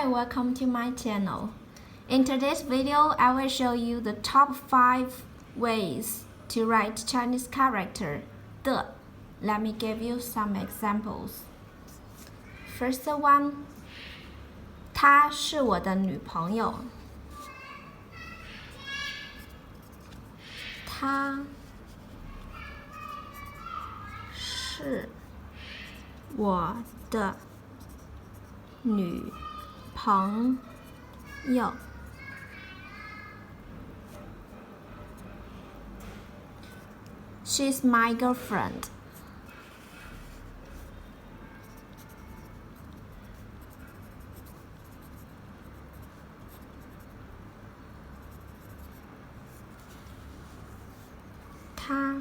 Hi, welcome to my channel. In today's video, I will show you the top 5 ways to write Chinese character 的. Let me give you some examples. First one, 她是我的女朋友。她是我的女朋友。She's my girlfriend.她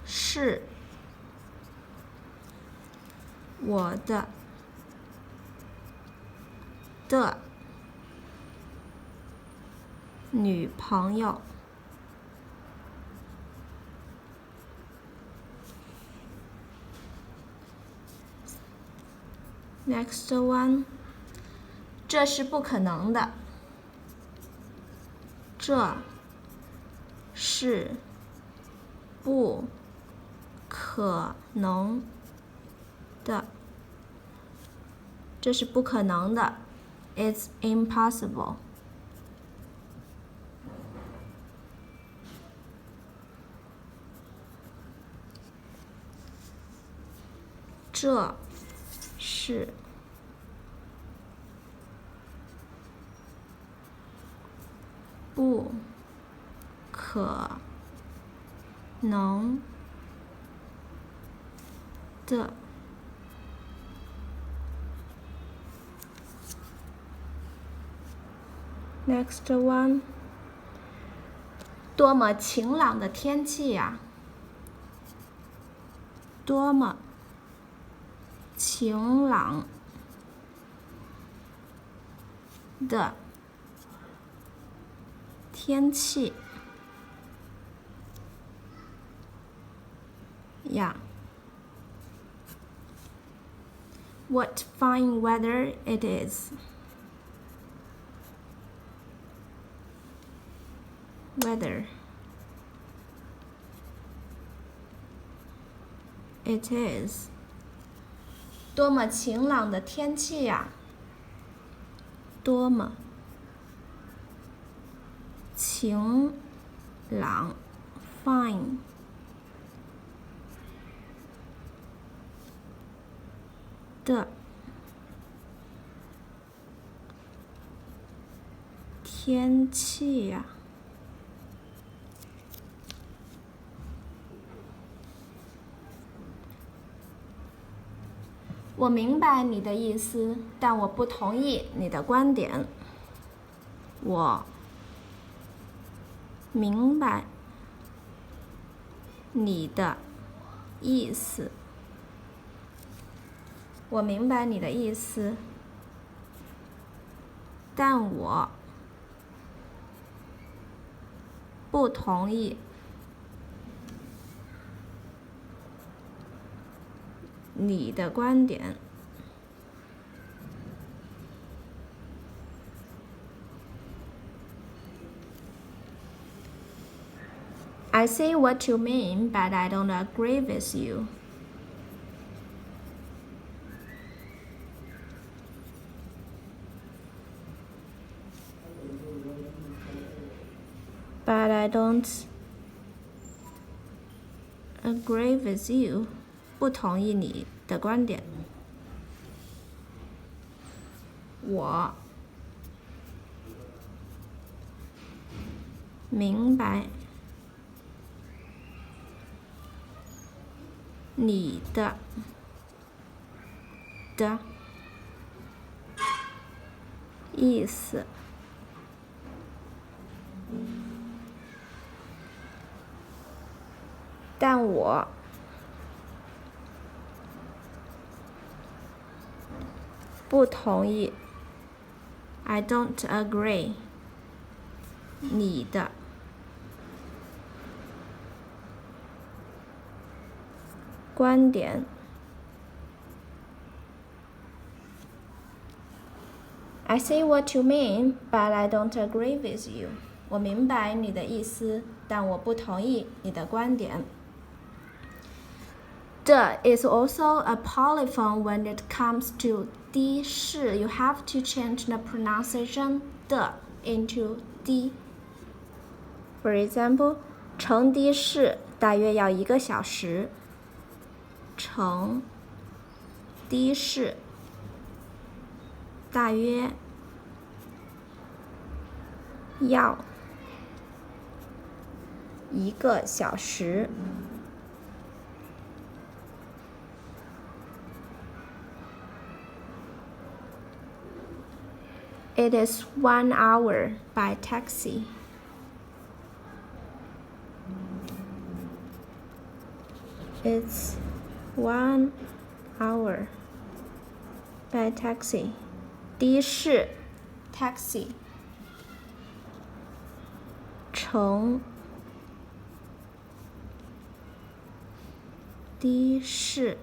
是我的女朋友。Next one， 这是不可能的。这是不可能的。这是不可能的。It's impossible. 这是不可能的。Next one， 多么晴朗的天气呀！多么晴朗的天气呀！ What fine weather it is! Weather it is. 多么晴朗的天气呀！多么晴朗 fine 的天气呀！我明白你的意思，但我不同意你的观点。我明白你的意思。我明白你的意思，但我不同意你的观点。I see what you mean, but I don't agree with you. But I don't agree with you. 不同意你的观点。我明白你的意思，但我不同意 I don't agree 你的观点。I see what you mean, but I don't agree with you. 我明白你的意思，但我不同意你的观点。The is also a polyphone when it comes to 的士. You have to change the pronunciation 的 into 的. For example, 乘的士大约要1个小时。乘的士大约要1个小时。It is 1 hour by taxi. It's 1 hour by taxi. 的士 taxi. 乘的士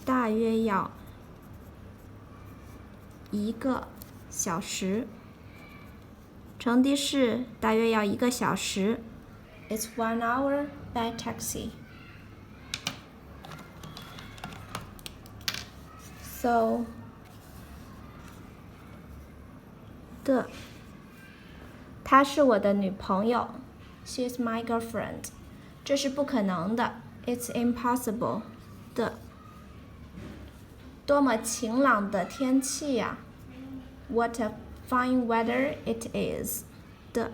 大约要1个小时。乘的士大约要1个小时。It's 1 hour by taxi. So, 的，她是我的女朋友。She's my girlfriend. 这是不可能的。It's impossible. 的，多么晴朗的天气呀！What a fine weather it is. 的，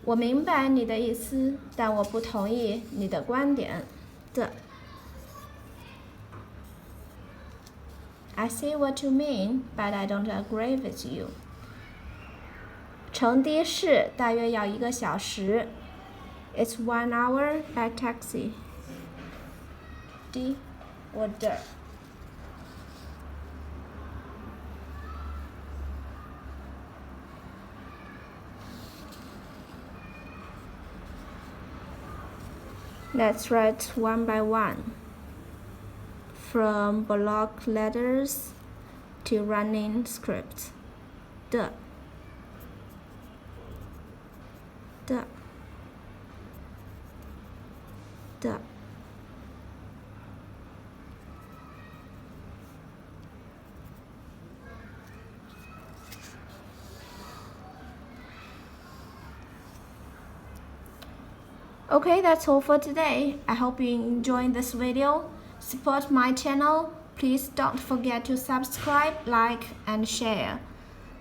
我明白你的意思，但我不同意你的观点。的。I see what you mean, but I don't agree with you. 乘的士大约要1个小时。It's 1 hour by taxi. 的或的。Let's write one by one. From block letters to running script. 的 Okay, that's all for today. I hope you enjoyed this video. Support my channel. Please don't forget to subscribe, like, and share.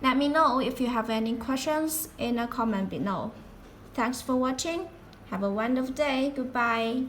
Let me know if you have any questions in a comment below. Thanks for watching. Have a wonderful day. Goodbye.